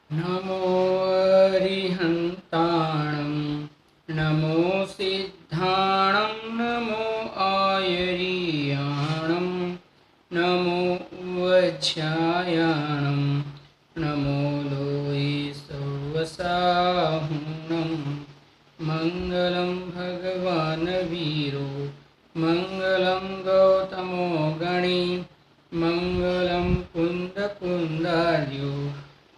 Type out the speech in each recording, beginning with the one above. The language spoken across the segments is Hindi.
नमो अरिहन्ताणं नमो सिद्धाणं नमो आयर्याणं नमो वज्रायाणं नमो लोये सवसाहुणं मङ्गलं भगवान् वीरो मङ्गलं गौतमो गणी मङ्गलं कुन्दकुन्दार्यो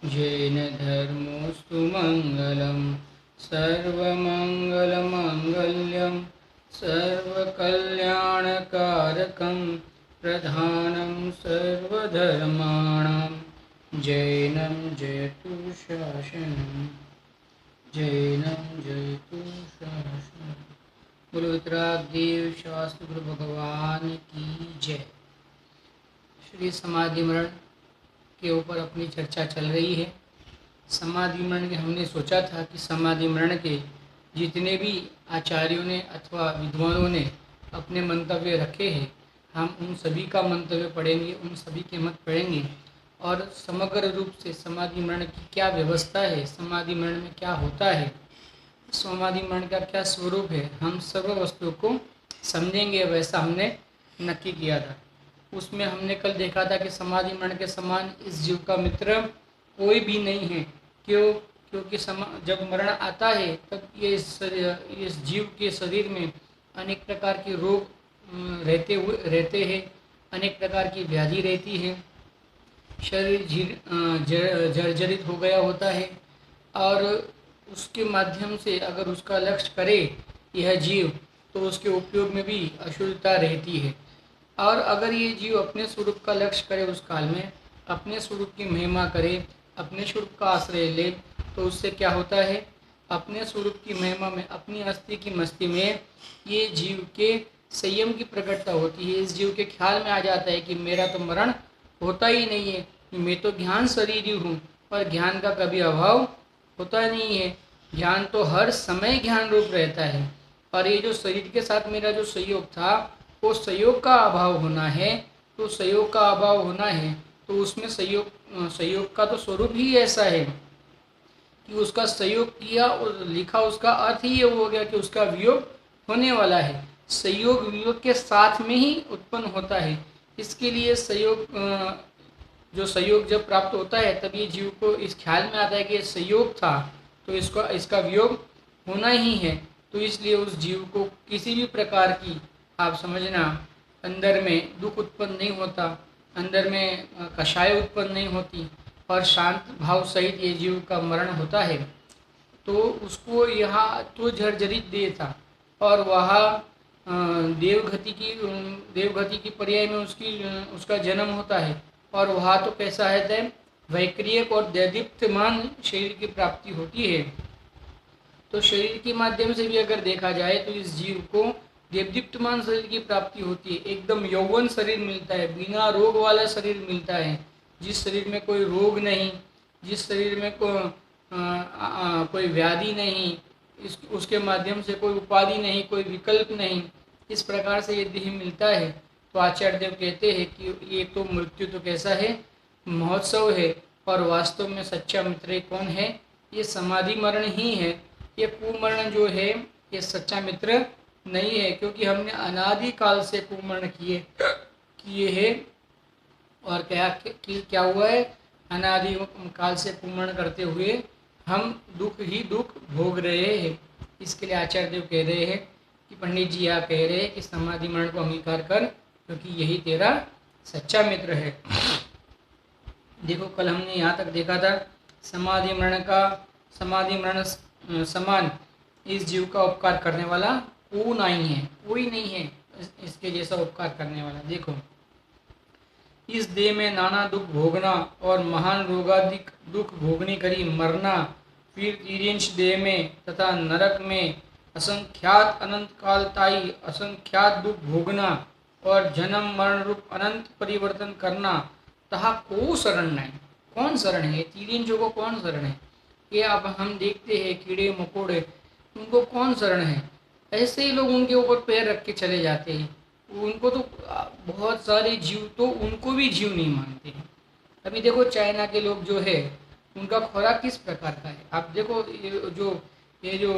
जैन धर्मोस्तु मंगलम सर्वमंगलमांगल्यं सर्वकल्याणकारकं प्रधानं सर्वधर्माणां जैनं जयतु शासनं जैनं जयतु शासनं। बोलो उत्तरादेव शास्त्र गुरु भगवान की जय। श्री समाधि मरण के ऊपर अपनी चर्चा चल रही है। समाधि मरण के हमने सोचा था कि समाधि मरण के जितने भी आचार्यों ने अथवा विद्वानों ने अपने मंतव्य रखे हैं, हम उन सभी का मंतव्य पढ़ेंगे, उन सभी के मत पढ़ेंगे और समग्र रूप से समाधि मरण की क्या व्यवस्था है, समाधि मरण में क्या होता है, समाधि मरण का क्या स्वरूप है, हम सर्व वस्तुओं को समझेंगे। वैसा हमने नक्की किया था। उसमें हमने कल देखा था कि समाधि मरण के समान इस जीव का मित्र कोई भी नहीं है। क्यों? क्योंकि जब मरण आता है तब ये इस जीव के शरीर में अनेक प्रकार के रोग रहते हैं, अनेक प्रकार की व्याधि रहती है, शरीर जर्जरित हो गया होता है और उसके माध्यम से अगर उसका लक्ष्य करे यह जीव तो उसके उपयोग में भी अशुद्धता रहती है। और अगर ये जीव अपने स्वरूप का लक्ष्य करे, उस काल में अपने स्वरूप की महिमा करे, अपने स्वरूप का आश्रय ले, तो उससे क्या होता है, अपने स्वरूप की महिमा में, अपनी अस्थि की मस्ती में ये जीव के संयम की प्रकटता होती है। इस जीव के ख्याल में आ जाता है कि मेरा तो मरण होता ही नहीं है, मैं तो ज्ञान शरीर ही हूँ, पर ज्ञान का कभी अभाव होता नहीं है। ज्ञान तो हर समय ज्ञान रूप रहता है, और ये जो शरीर के साथ मेरा जो संयोग था वो संयोग का अभाव होना है। तो संयोग का अभाव होना है तो उसमें संयोग का तो स्वरूप ही ऐसा है कि उसका संयोग किया और लिखा, उसका अर्थ ही ये हो गया कि उसका वियोग होने वाला है। संयोग वियोग के साथ में ही उत्पन्न होता है। इसके लिए जो संयोग जब प्राप्त होता है तब ये जीव को इस ख्याल में आता है कि ये संयोग था तो इसका वियोग होना ही है। तो इसलिए उस जीव को किसी भी प्रकार की, आप समझना, अंदर में दुख उत्पन्न नहीं होता, अंदर में कषाय उत्पन्न नहीं होती और शांत भाव सहित ये जीव का मरण होता है। तो उसको यहाँ तो जर्जरित देह था और वह देवगति की पर्याय में उसका जन्म होता है। और वहाँ तो कैसा है, वैक्रियक और दैदीप्यमान शरीर की प्राप्ति होती है। तो शरीर के माध्यम से भी अगर देखा जाए तो इस जीव को देवदीप्तमान शरीर की प्राप्ति होती है। एकदम यौवन शरीर मिलता है, बिना रोग वाला शरीर मिलता है, जिस शरीर में कोई रोग नहीं, जिस शरीर में कोई व्याधि नहीं, उसके माध्यम से कोई उपाधि नहीं, कोई विकल्प नहीं, इस प्रकार से ये देह मिलता है। तो आचार्य देव कहते हैं कि ये तो मृत्यु तो कैसा है, महोत्सव है, और वास्तव में सच्चा मित्र कौन है, ये समाधि मरण ही है। ये कुमरण जो है ये सच्चा मित्र नहीं है, क्योंकि हमने अनादि काल से कुमरण किए हैं। और क्या हुआ है, अनादि काल से कुमरण करते हुए हम दुख ही दुख भोग रहे हैं। इसके लिए आचार्य देव कह रहे हैं कि पंडित जी यहाँ कह रहे हैं कि समाधि मरण को अंगीकार कर, क्योंकि यही तेरा सच्चा मित्र है। देखो कल हमने यहाँ तक देखा था समाधि मरण समान इस जीव का उपकार करने वाला कोई नहीं है इसके जैसा उपकार करने वाला। देखो, इस देह में नाना दुख भोगना और महान रोगाधिक दुख भोगनी करी मरना, फिर तिर्यंश देह में तथा नरक में असंख्यात अनंत कालताई असंख्यात दुख भोगना और जन्म मरण रूप अनंत परिवर्तन करना, तहा को शरण नहीं। कौन शरण है? तिर्यंशों को कौन शरण है? ये अब हम देखते हैं कीड़े मकोड़े, उनको कौन शरण है? ऐसे ही लोग उनके ऊपर पैर रख के चले जाते हैं। उनको तो बहुत सारे जीव तो उनको भी जीव नहीं मानते हैं। अभी देखो चाइना के लोग जो है उनका खुराक किस प्रकार का है। आप देखो ये जो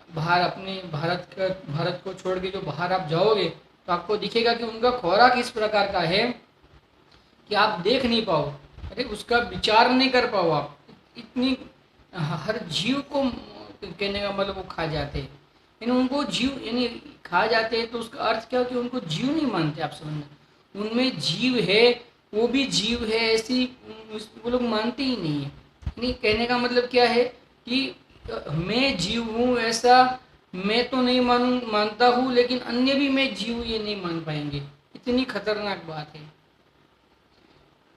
बाहर अपने भारत को छोड़ के जो बाहर आप जाओगे तो आपको दिखेगा कि उनका खुराक इस प्रकार का है कि आप देख नहीं पाओ, अरे उसका विचार नहीं कर पाओ आप। इतनी हर जीव को कहने का मतलब वो खा जाते हैं, यानी उनको जीव यानी खा जाते हैं तो उसका अर्थ क्या हो कि उनको जीव नहीं मानते। आप समझना, उनमें जीव है, वो भी जीव है ऐसी वो लोग मानते ही नहीं है। यानी कहने का मतलब क्या है कि मैं जीव हूँ ऐसा मैं तो नहीं मानता हूँ, लेकिन अन्य भी मैं जीव ये नहीं मान पाएंगे। इतनी खतरनाक बात है।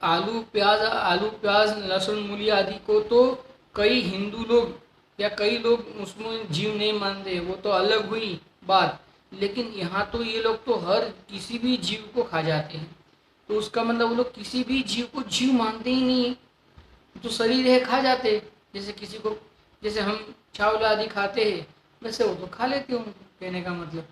आलू प्याज लहसुन मूली आदि को तो कई हिंदू लोग या कई लोग उसमें जीव नहीं मानते, वो तो अलग हुई बात। लेकिन यहाँ तो ये लोग तो हर किसी भी जीव को खा जाते हैं, तो उसका मतलब वो लोग किसी भी जीव को जीव मानते ही नहीं। तो शरीर है खा जाते, जैसे किसी को जैसे हम चावल आदि खाते हैं वैसे वो तो खा लेते हो। कहने का मतलब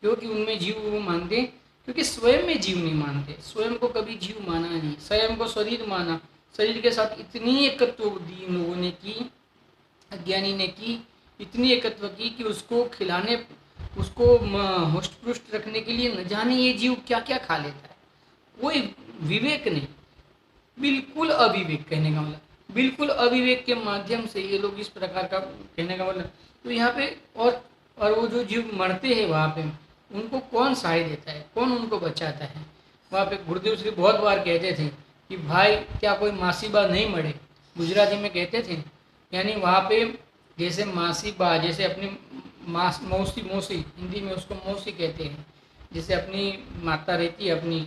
क्योंकि उनमें जीव वो मानते, क्योंकि स्वयं में जीव नहीं मानते, स्वयं को कभी जीव माना नहीं, स्वयं को शरीर माना। शरीर के साथ इतनी एकत्व दी इन लोगों ने की, अज्ञानी ने की, इतनी एकत्व की कि उसको खिलाने उसको होस्ट पुष्ट रखने के लिए न जाने ये जीव क्या क्या खा लेता है। कोई विवेक नहीं, बिल्कुल अविवेक। कहने का मतलब बिल्कुल अविवेक के माध्यम से ये लोग इस प्रकार का कहने का मतलब। तो यहाँ पे और वो जो जीव मरते हैं वहाँ पे उनको कौन सहाय देता है, कौन उनको बचाता है। वहाँ पे गुरुदेव श्री बहुत बार कहते थे कि भाई क्या कोई मासीबा नहीं मरे, गुजराती में कहते थे। यानी वहाँ पे जैसे मासीबा, जैसे अपनी मौसी मौसी हिंदी में उसको मौसी कहते हैं। जैसे अपनी माता रहती है अपनी,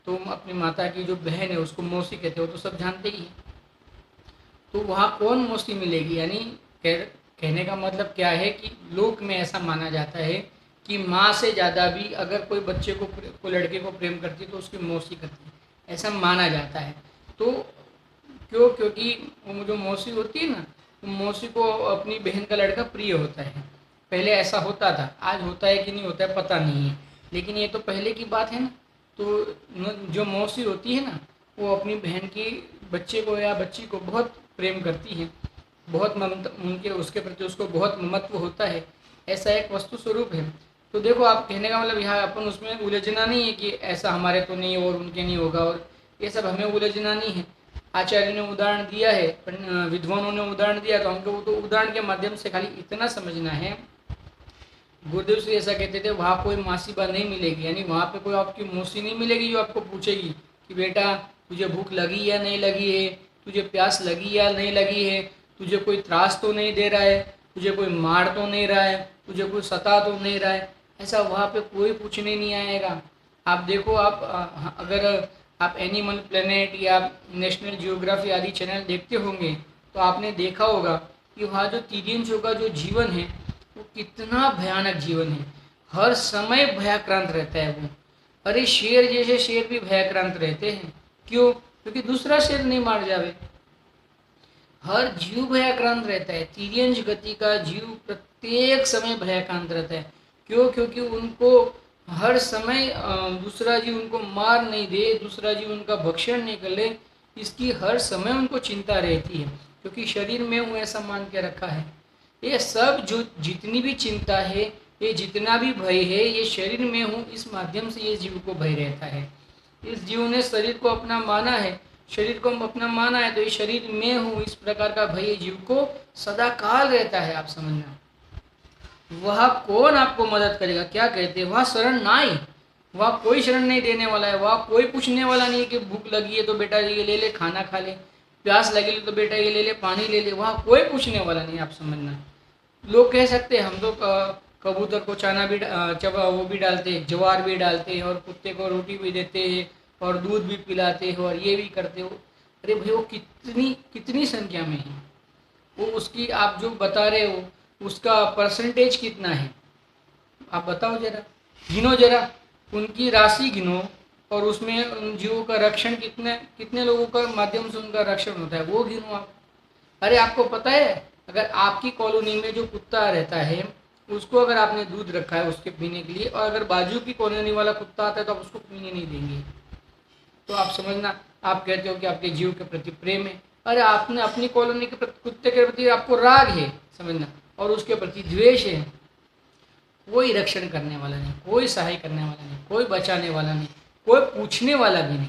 तो अपनी माता की जो बहन है उसको मौसी कहते हो, तो सब जानते ही हैं। तो वहाँ कौन मौसी मिलेगी, यानी कहने का मतलब क्या है कि लोक में ऐसा माना जाता है कि माँ से ज़्यादा भी अगर कोई बच्चे को कोई लड़के को प्रेम करती है तो उसकी मौसी करती है, ऐसा माना जाता है। तो क्योंकि वो जो मौसी होती है ना, तो मौसी को अपनी बहन का लड़का प्रिय होता है। पहले ऐसा होता था, आज होता है कि नहीं होता है पता नहीं है, लेकिन ये तो पहले की बात है ना। तो जो मौसी होती है ना, वो अपनी बहन की बच्चे को या बच्ची को बहुत प्रेम करती है, बहुत उनके उसके प्रति उसको बहुत ममत्व होता है, ऐसा एक वस्तु स्वरूप है। तो देखो आप कहने का मतलब यहाँ अपन उसमें उलझना नहीं है कि ऐसा हमारे तो नहीं और उनके नहीं होगा, और ये सब हमें उलझना नहीं है। आचार्य ने उदाहरण दिया है, विद्वानों ने उदाहरण दिया, तो हमको वो तो उदाहरण के माध्यम से खाली इतना समझना है। गुरुदेव श्री ऐसा कहते थे वहाँ कोई मासीबा नहीं मिलेगी, यानी वहाँ पे कोई आपकी मौसी नहीं मिलेगी जो आपको पूछेगी कि बेटा तुझे भूख लगी या नहीं लगी है, तुझे प्यास लगी या नहीं लगी है, तुझे कोई त्रास तो नहीं दे रहा है, तुझे कोई मार तो नहीं रहा है, तुझे कोई सता तो नहीं रहा है। ऐसा वहाँ पे कोई पूछने नहीं आएगा। आप देखो, आप अगर आप एनिमल प्लेनेट या नेशनल जियोग्राफी आदि चैनल देखते होंगे तो आपने देखा होगा कि वहाँ जो तिर्यंचों का जो जीवन है वो कितना भयानक जीवन है। हर समय भयाक्रांत रहता है वो। अरे शेर जैसे शेर भी भयाक्रांत रहते हैं, क्यों? क्योंकि दूसरा शेर नहीं मार जावे। हर जीव भयाक्रांत रहता है, तिर्यंच गति का जीव प्रत्येक समय भयाक्रांत रहता है। क्यों? क्योंकि उनको हर समय दूसरा जीव उनको मार नहीं दे, दूसरा जीव उनका भक्षण नहीं कर ले, इसकी हर समय उनको चिंता रहती है, क्योंकि शरीर में वो ऐसा मान के रखा है। ये सब जो जितनी भी चिंता है, ये जितना भी भय है, ये शरीर में हूँ इस माध्यम से ये जीव को भय रहता है। इस जीव ने शरीर को अपना माना है, शरीर को अपना माना है, तो ये शरीर में हूँ इस प्रकार का भय जीव को सदा काल रहता है। आप समझना, वह कौन आपको मदद करेगा? क्या कहते हैं, वह शरण नाई, वह कोई शरण नहीं देने वाला है, वह कोई पूछने वाला नहीं है कि भूख लगी है तो बेटा ये ले ले खाना खा ले, प्यास लगी तो बेटा ये ले ले पानी ले ले, वह कोई पूछने वाला नहीं। आप समझना, लोग कह सकते हैं हम तो कबूतर को चाना भी वो भी डालते हैं, ज्वार भी डालते हैं, और कुत्ते को रोटी भी देते हैं, और दूध भी पिलाते हो, और ये भी करते हो। अरे भाई वो कितनी कितनी संख्या में है, वो उसकी आप जो बता रहे हो उसका परसेंटेज कितना है आप बताओ जरा, गिनो जरा, उनकी राशि गिनो, और उसमें उन जीवों का रक्षण कितने कितने लोगों का माध्यम से उनका रक्षण होता है वो गिनो आप। अरे आपको पता है, अगर आपकी कॉलोनी में जो कुत्ता रहता है उसको अगर आपने दूध रखा है उसके पीने के लिए, और अगर बाजू की कॉलोनी वाला कुत्ता आता है तो आप उसको पीने नहीं देंगे, तो आप समझना आप कहते हो कि आपके जीव के प्रति प्रेम है। अरे आपने अपनी कॉलोनी के कुत्ते के प्रति आपको राग है, समझना, और उसके प्रति द्वेष है, कोई रक्षण करने वाला नहीं, कोई सहाय करने वाला नहीं, कोई बचाने वाला नहीं, कोई पूछने वाला भी नहीं।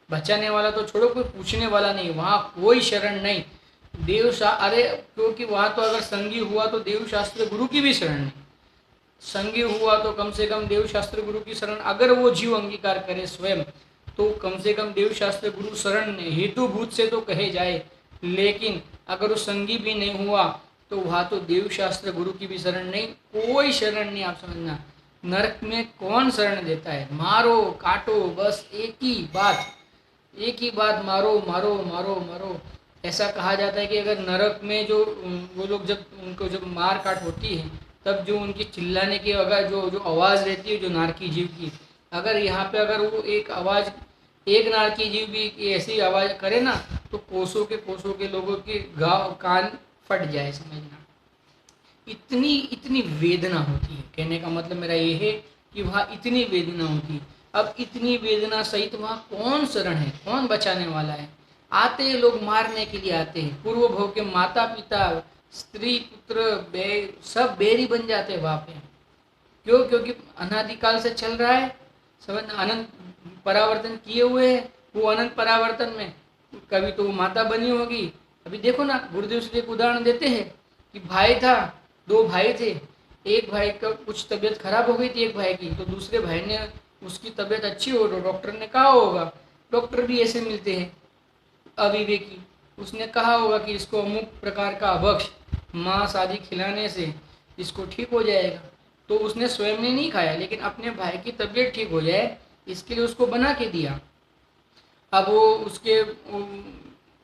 बचाने वाला तो छोड़ो, कोई पूछने वाला नहीं, वहाँ कोई शरण नहीं। अरे क्योंकि वहाँ तो अगर संगी हुआ तो देव शास्त्र गुरु की भी शरण नहीं। संगी हुआ तो कम से कम देव शास्त्र गुरु की शरण अगर वो जीव अंगीकार करे स्वयं, तो कम से कम देव शास्त्र गुरु शरण हेतुभूत से तो कहे जाए। लेकिन अगर वो संगी भी नहीं हुआ तो वहाँ तो देव शास्त्र गुरु की भी शरण नहीं, कोई शरण नहीं। आप समझना, नरक में कौन शरण देता है? मारो काटो, बस एक ही बात, मारो मारो मारो मारो। ऐसा कहा जाता है कि अगर नरक में जो वो लोग जब उनको जब मार काट होती है, तब जो उनकी चिल्लाने की अगर जो जो आवाज़ रहती है जो नारकी जीव की, अगर यहाँ पे अगर वो एक आवाज़, एक नारकी जीव भी ऐसी आवाज़ करे ना, तो कोसों के लोगों के गाँव कान फट जाए, समझना। इतनी इतनी वेदना होती है। कहने का मतलब मेरा ये है कि वहाँ इतनी वेदना होती है। अब इतनी वेदना सहित वहाँ कौन शरण है, कौन बचाने वाला है? आते हैं लोग, मारने के लिए आते हैं। पूर्व भव के माता पिता, स्त्री पुत्र सब बैरी बन जाते हैं वहाँ पे। क्यों? क्योंकि अनादिकाल से चल रहा है, समझ, अनंत परावर्तन किए हुए है। वो अनंत परावर्तन में कभी तो वो माता बनी होगी। अभी देखो ना, गुरुदेव से एक उदाहरण देते हैं कि भाई था, दो भाई थे। एक भाई का कुछ तबीयत खराब हो गई थी एक भाई की, तो दूसरे भाई ने उसकी तबीयत अच्छी हो तो डॉक्टर ने कहा होगा, डॉक्टर भी ऐसे मिलते हैं अविवेकी, उसने कहा होगा कि इसको अमुक प्रकार का अभक्ष मांस आदि खिलाने से इसको ठीक हो जाएगा। तो उसने स्वयं ने नहीं खाया, लेकिन अपने भाई की तबीयत ठीक हो जाए इसके लिए उसको बना के दिया। अब वो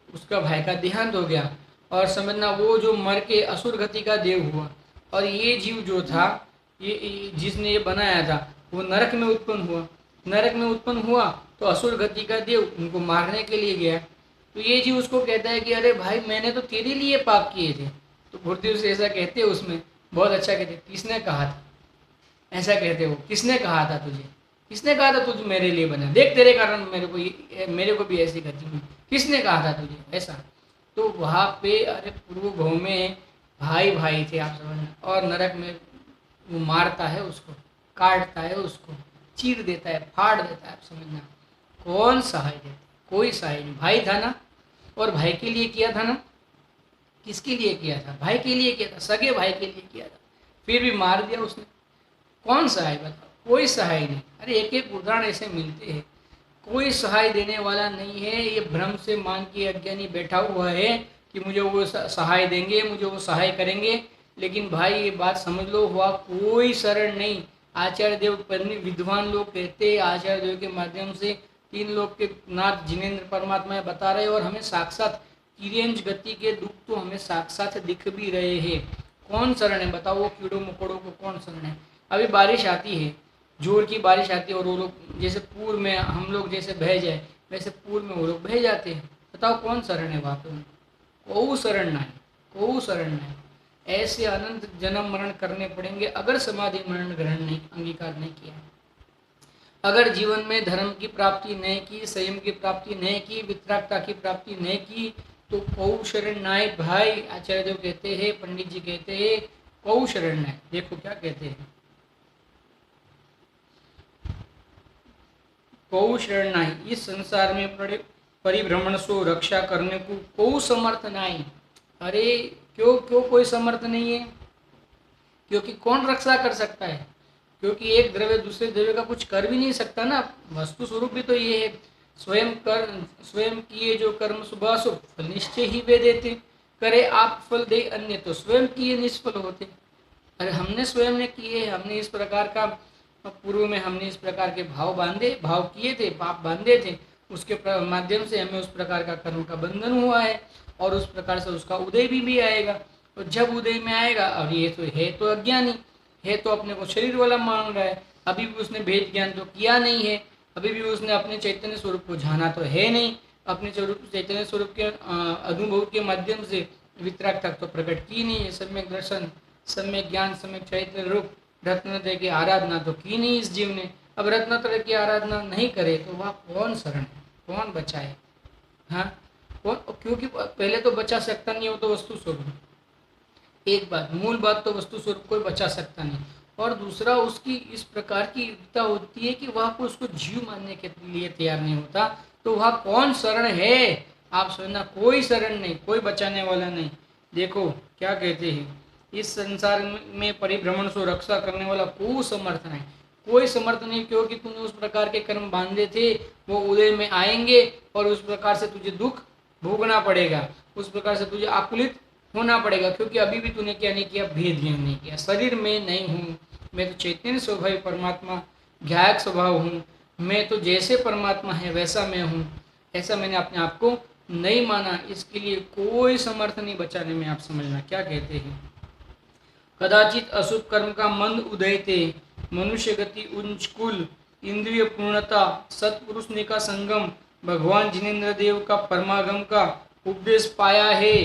उसका भाई का देहांत हो गया, और समझना वो जो मर के असुर गति का देव हुआ, और ये जीव जो था, ये जिसने ये बनाया था, वो नरक में उत्पन्न हुआ। नरक में उत्पन्न हुआ तो असुर गति का देव उनको मारने के लिए गया। तो ये जीव उसको कहता है कि अरे भाई, मैंने तो तेरे लिए पाप किए थे। तो गुरुदेव से ऐसा कहते हैं, उसमें बहुत अच्छा कहते, किसने कहा था? ऐसा कहते हो, किसने कहा था तुझे? किसने कहा था तुझे मेरे लिए बना? देख तेरे कारण मेरे को भी ऐसी गति हुई। किसने कहा था तुझे ऐसा? तो वहाँ पे अरे पूर्व भव में भाई भाई थे, आप समझना, और नरक में वो मारता है उसको, काटता है उसको, चीर देता है, फाड़ देता है, आप समझना। कौन सहाय देता? कोई सहाय नहीं। भाई था ना, और भाई के लिए किया था ना। किसके लिए किया था? भाई के लिए किया था, सगे भाई के लिए किया था, फिर भी मार दिया उसने। कौन सहाय? बताओ, कोई सहाय नहीं। अरे एक एक उदाहरण ऐसे मिलते हैं, कोई सहाय देने वाला नहीं है। ये भ्रम से मान के अज्ञानी बैठा हुआ है कि मुझे वो सहाय देंगे, मुझे वो सहाय करेंगे। लेकिन भाई ये बात समझ लो, हुआ कोई शरण नहीं। आचार्य देव विद्वान लोग कहते, आचार्य देव के माध्यम से तीन लोग के नाथ जिनेन्द्र परमात्मा बता रहे, और हमें साक्षात तिर्यंज गति के दुख तो हमें साक्षात दिख भी रहे हैं। कौन शरण है बताओ? वो कीड़ों मकोड़ों को कौन शरण है? अभी बारिश आती है, जोर की बारिश आती है, और वो लोग जैसे पूर में हम लोग जैसे बह जाए, वैसे पूर में वो लोग बह जाते हैं। बताओ कौन शरण है वहाँ पे? कोई शरण नहीं, कोई शरण नहीं। ऐसे अनंत जन्म मरण करने पड़ेंगे अगर समाधि मरण ग्रहण नहीं, अंगीकार नहीं किया। अगर जीवन में धर्म की प्राप्ति नहीं की, संयम की प्राप्ति नहीं की, वितरागता की प्राप्ति नहीं की, तो कौ शरण नाय भाई। आचार्य देव कहते हैं, पंडित जी कहते हैं, कौ शरण नाय। देखो क्या कहते हैं, कौ शरण नाही। इस संसार में परिभ्रमण सो रक्षा करने को कौ समर्थ नहीं। अरे क्यों क्यों कोई समर्थ नहीं है? क्योंकि कौन रक्षा कर सकता है? क्योंकि एक द्रव्य दूसरे द्रव्य का कुछ कर भी नहीं सकता ना। वस्तु स्वरूप भी तो ये है, स्वयं किए जो कर्म शुभाशुभ फल निश्चय ही वे देते, करे आप फल दे अन्य तो स्वयं किए निष्फल होते। अरे हमने स्वयं ने किए, हमने इस प्रकार का पूर्व में हमने इस प्रकार के भाव किए थे, पाप बांधे थे, उसके माध्यम से हमें उस प्रकार का कर्म का बंधन हुआ है, और उस प्रकार से उसका उदय भी आएगा। और जब उदय में आएगा, और ये तो अज्ञानी है, तो अपने को शरीर वाला मान रहा है, अभी भी उसने भेद ज्ञान तो किया नहीं है, अभी भी उसने अपने चैतन्य स्वरूप को जाना तो है नहीं, अपने चैतन्य स्वरूप के अनुभव के माध्यम से वितराग तक तो प्रकट की नहीं है। सम्यक दर्शन, सम्यक ज्ञान, सम्यक चैतन्य रूप रत्नत्रय की आराधना तो की नहीं इस जीव ने। अब रत्नत्रय की आराधना नहीं करे तो वह कौन शरण है, कौन बचाए? हाँ, क्योंकि पहले तो बचा सकता नहीं, वो तो वस्तु स्वरूप, एक बात, मूल बात तो वस्तु स्वरूप कोई बचा सकता नहीं। और दूसरा, उसकी इस प्रकार की युक्ता होती है कि वह को उसको जीव मानने के लिए तैयार नहीं होता, तो वह कौन शरण है? आप समझना, कोई शरण नहीं, कोई बचाने वाला नहीं। देखो क्या कहते हैं, इस संसार में परिभ्रमण से रक्षा करने वाला कोई समर्थ नहीं, कोई समर्थ नहीं, क्योंकि तूने उस प्रकार के कर्म बांधे थे, वो उदय में आएंगे और उस प्रकार से तुझे दुख भोगना पड़ेगा, उस प्रकार से तुझे आकुलित होना पड़ेगा, क्योंकि अभी भी तूने क्या नहीं किया, भेद ज्ञान नहीं किया। शरीर में नहीं हूँ, मैं तो चैतन्य स्वभाव परमात्मा ज्ञायक स्वभाव हूँ, मैं तो जैसे परमात्मा है वैसा मैं हूँ, ऐसा मैंने अपने आप को नहीं माना। इसके लिए कोई समर्थ नहीं बचाने में। आप समझना क्या कहते हैं, कदाचित अशुभ कर्म का मंद उदय थे, मनुष्य गति उच्च कुल, इंद्रिय पूर्णता, सत्पुरुष ने का संगम, भगवान जिनेन्द्र देव का परमागम का उपदेश पाया है।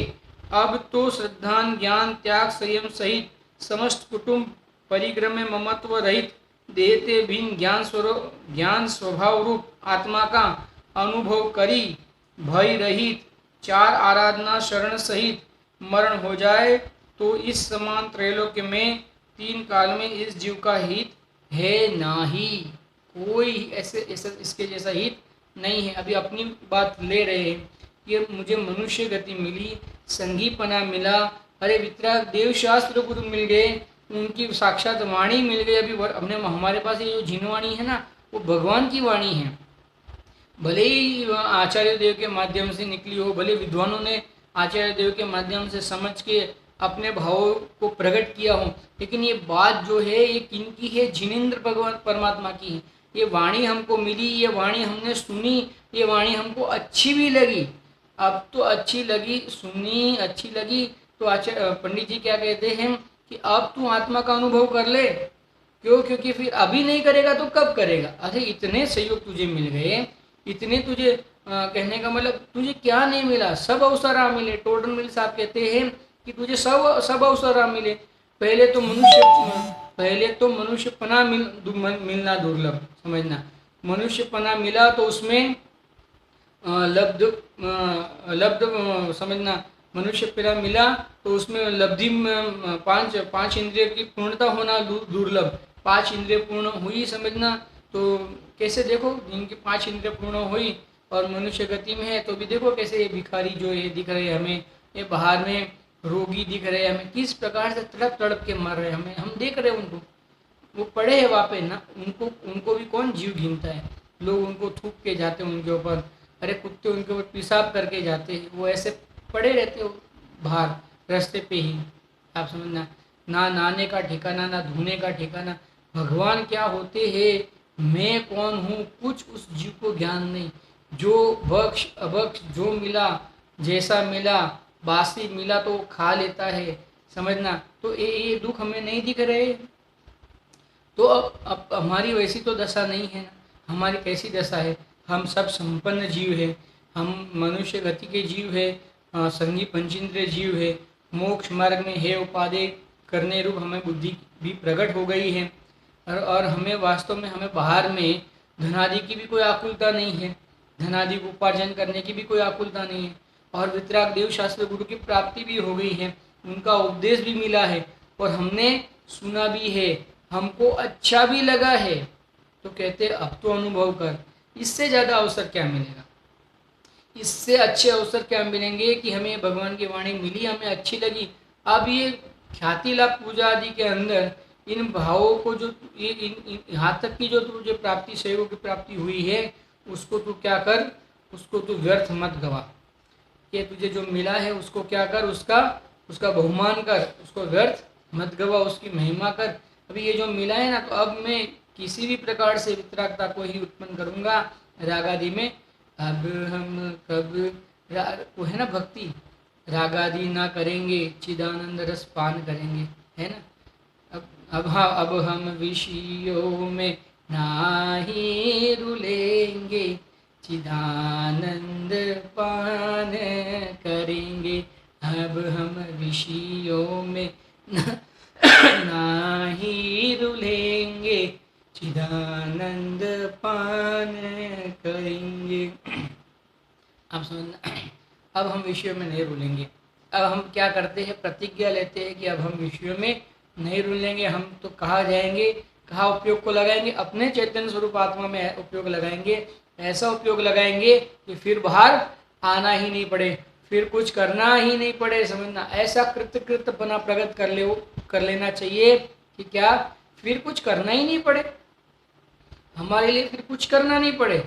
अब तो श्रद्धान ज्ञान त्याग संयम सहित समस्त कुटुंब परिग्रह में ममत्व रहित देहते भिन्न ज्ञान स्वभाव रूप आत्मा का अनुभव करी, भय रहित चार आराधना शरण सहित मरण हो जाए तो इस समान त्रैलोक्य में तीन काल में इस जीव का हित है नाही, कोई ऐसे इसके जैसा हित नहीं है। अभी अपनी बात ले रहे हैं कि मुझे मनुष्य गति मिली, संगीपना मिला, अरे वितराग देव शास्त्र गुरु मिल गए, उनकी साक्षात वाणी मिल गई। अभी हमने हमारे पास ये जो जिनवाणी है ना, वो भगवान की वाणी है, भले ही आचार्य देव के माध्यम से निकली हो, भले विद्वानों ने आचार्य देव के माध्यम से समझ के अपने भावों को प्रकट किया हो, लेकिन ये बात जो है ये किनकी है? जिनेन्द्र भगवान परमात्मा की है। ये वाणी हमको मिली, ये वाणी हमने सुनी, ये वाणी हमको अच्छी भी लगी। अब तो अच्छी लगी, सुनी, अच्छी लगी, तो आचार्य पंडित जी क्या कहते हैं कि अब तू आत्मा का अनुभव कर ले। क्यों? क्योंकि फिर अभी नहीं करेगा तो कब करेगा? अरे इतने सहयोग तुझे मिल गए, इतने तुझे कहने का मतलब तुझे क्या नहीं मिला, सब अवसर मिले। टोडर मिल साहब कहते हैं कि तुझे सब अवसर मिले। पहले तो मनुष्यपना मिलना दुर्लभ, समझना। मनुष्यपना मिला तो उसमें लब्ध समझना, मनुष्यपना मिला तो उसमें लब्धि में पांच इंद्रिय की पूर्णता होना दुर्लभ। पांच इंद्रिय पूर्ण हुई, समझना। तो कैसे देखो, जिनकी पांच इंद्रिय पूर्ण हुई और मनुष्य गति में है, तो भी देखो कैसे ये भिखारी जो है दिख रहे हमें, ये बाहर में रोगी दिख रहे हैं हमें, किस प्रकार से तड़प तड़प के मर रहे हैं, हम देख रहे हैं उनको, वो पड़े हैं वहाँ पे ना, उनको भी कौन जीव गिनता है। लोग उनको थूक के जाते हैं उनके ऊपर, अरे कुत्ते उनके ऊपर पेशाब करके जाते हैं, वो ऐसे पड़े रहते हो बाहर रास्ते पे ही। आप समझना, ना नहाने का ठिकाना, ना धोने का ठिकाना। भगवान क्या होते हैं, मैं कौन हूँ, कुछ उस जीव को ज्ञान नहीं। जो बख्श अबख्श जो मिला, जैसा मिला, बासी मिला तो वो खा लेता है, समझना। तो ये दुख हमें नहीं दिख रहे। तो अब हमारी वैसी तो दशा नहीं है ना। हमारी कैसी दशा है? हम सब संपन्न जीव है, हम मनुष्य गति के जीव है, संगी पंचेंद्रिय जीव है, मोक्ष मार्ग में है उपादेय करने रूप हमें बुद्धि भी प्रकट हो गई है। और हमें वास्तव में, हमें बाहर में धनादि की भी कोई आकुलता नहीं है, धनादि को उपार्जन करने की भी कोई आकुलता नहीं है। और वितराग देव शास्त्र गुरु की प्राप्ति भी हो गई है, उनका उपदेश भी मिला है और हमने सुना भी है, हमको अच्छा भी लगा है। तो कहते अब तो अनुभव कर, इससे ज़्यादा अवसर क्या मिलेगा? इससे अच्छे अवसर क्या मिलेंगे कि हमें भगवान की वाणी मिली, हमें अच्छी लगी। अब ये ख्याति लाभ पूजा आदि के अंदर इन भावों को जो यहाँ तक की जो तुझे प्राप्ति, सहयोग की प्राप्ति हुई है, उसको तू क्या कर, उसको तू व्यर्थ मत गवा। ये तुझे जो मिला है उसको क्या कर, उसका बहुमान कर, उसको व्यर्थ मत गवा, उसकी महिमा कर। अभी ये जो मिला है ना, तो अब मैं किसी भी प्रकार से वितरागता को ही उत्पन्न करूँगा रागादि में। अब हम कब वो है ना भक्ति, रागादि ना करेंगे, चिदानंद रस पान करेंगे, है ना। अब हम विषयों में नाही रुलेंगे, चिदानंद पान करेंगे। अब हम विषयों में नाही रुलेंगे, चिदानंद पान करेंगे। आप समझना, अब हम विषयों में नहीं रुलेंगे। अब हम क्या करते हैं, प्रतिज्ञा लेते हैं कि अब हम विषयों में नहीं रुलेंगे। हम तो कहाँ जाएंगे, कहाँ उपयोग को लगाएंगे, अपने चैतन्य स्वरूप आत्मा में उपयोग लगाएंगे। ऐसा उपयोग लगाएंगे कि फिर बाहर आना ही नहीं पड़े, फिर कुछ करना ही नहीं पड़े। समझना, ऐसा कृत बना प्रगत कर लेना चाहिए कि क्या, फिर कुछ करना ही नहीं पड़े, हमारे लिए फिर कुछ करना नहीं पड़े।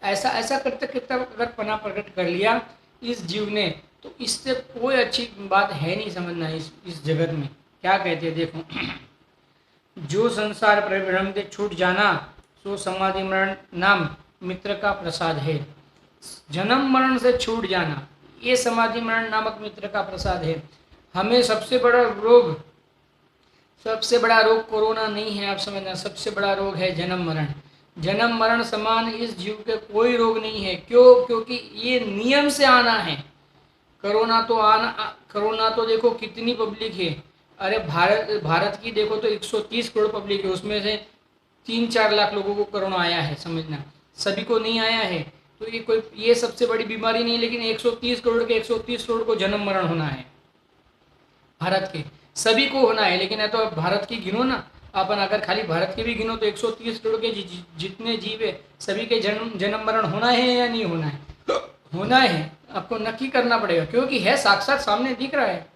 ऐसा ऐसा कृत अगर पना प्रकट कर लिया इस जीव ने, तो इससे कोई अच्छी बात है नहीं। समझना, इस जगत में क्या कहते हैं, देखो, जो संसार परिभ्रम से छूट जाना, सो समाधि मरण नाम मित्र का प्रसाद है। जन्म मरण से छूट जाना, ये समाधि मरण नामक मित्र का प्रसाद है। हमें सबसे बड़ा रोग कोरोना नहीं है, आप समझना। सबसे बड़ा रोग है जन्म मरण। जन्म मरण समान इस जीव के कोई रोग नहीं है। क्यों? क्योंकि ये नियम से आना है। कोरोना तो देखो कितनी पब्लिक है। अरे भारत की देखो तो 130 करोड़ पब्लिक है, उसमें से 3-4 लाख लोगों को कोरोना आया है। समझना, सभी को नहीं आया है। तो ये सबसे बड़ी बीमारी नहीं, लेकिन 130 करोड़ के 130 करोड़ को जन्म मरण होना है। भारत के सभी को होना है, लेकिन है तो भारत की गिनो ना। अपन अगर खाली भारत के भी गिनो तो 130 करोड़ के जितने जीव है, सभी के जन्म मरण होना है या नहीं होना है? होना है। आपको नक्की करना पड़ेगा, क्योंकि है साक्षात सामने दिख रहा है।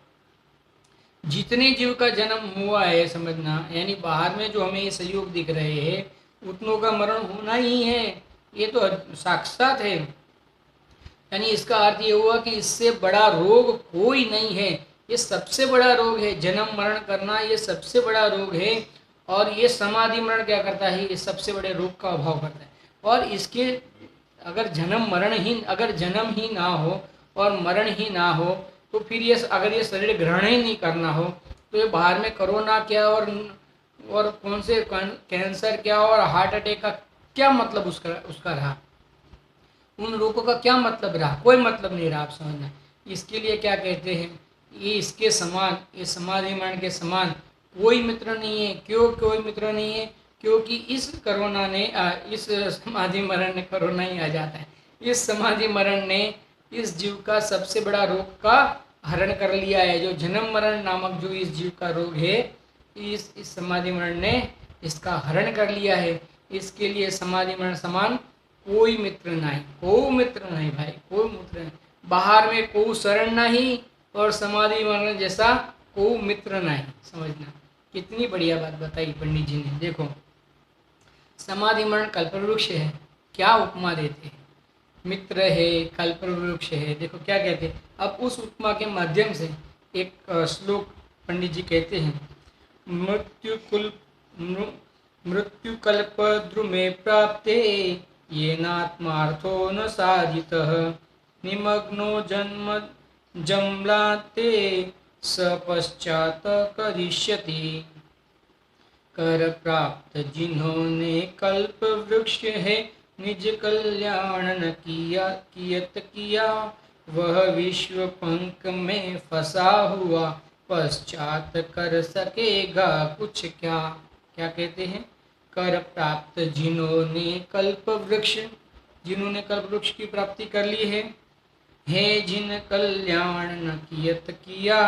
जितने जीव का जन्म हुआ है, समझना, यानी बाहर में जो हमें ये सहयोग दिख रहे हैं, उतनों का मरण होना ही है। ये तो साक्षात है। यानी इसका अर्थ ये हुआ कि इससे बड़ा रोग कोई नहीं है। ये सबसे बड़ा रोग है, जन्म मरण करना ये सबसे बड़ा रोग है। और ये समाधि मरण क्या करता है, ये सबसे बड़े रोग का अभाव करता है। और इसके अगर जन्म ही ना हो और मरण ही ना हो, तो फिर ये अगर ये शरीर ग्रहण ही नहीं करना हो, तो ये बाहर में कोरोना क्या और कौन से कैंसर क्या और हार्ट अटैक का क्या मतलब उसका रहा, उन रोगों का क्या मतलब रहा? कोई मतलब नहीं रहा। आप समझना, इसके लिए क्या कहते हैं, ये इसके समान, ये समाधि मरण के समान कोई मित्र नहीं है। क्यों कोई मित्र नहीं है? क्योंकि इस समाधि मरण ने, कोरोना ही आ जाता है, इस समाधि मरण ने इस जीव का सबसे बड़ा रोग का हरण कर लिया है। जो जन्म मरण नामक जो इस जीव का रोग है, इस समाधि मरण ने इसका हरण कर लिया है। इसके लिए समाधि मरण समान कोई मित्र नहीं, कोई मित्र नहीं भाई, कोई मित्र नहीं। बाहर में कोई शरण नहीं और समाधि मरण जैसा कोई मित्र नहीं। समझना, कितनी बढ़िया बात बताई पंडित जी ने। देखो, समाधि मरण कल्पवृक्ष है, क्या उपमा देते हैं, मित्र है, कल्पवृक्ष है। देखो क्या कहते हैं। अब उस उपमा के माध्यम से एक श्लोक पंडित जी कहते हैं, मृत्युकल्पद्रुमे प्राप्ते येनात्मार्थो न साधितः निमग्नो जन्म जम्लाते स पश्चात करिष्यति। कर प्राप्त जिन्होंने कल्प वृक्ष है, निज कल्याण न किया, वह विश्व पंख में फंसा हुआ, पश्चात कर सकेगा कुछ क्या? क्या कहते हैं, कर प्राप्त जिन्होंने कल्प वृक्ष की प्राप्ति कर ली है जिन कल्याण न किया।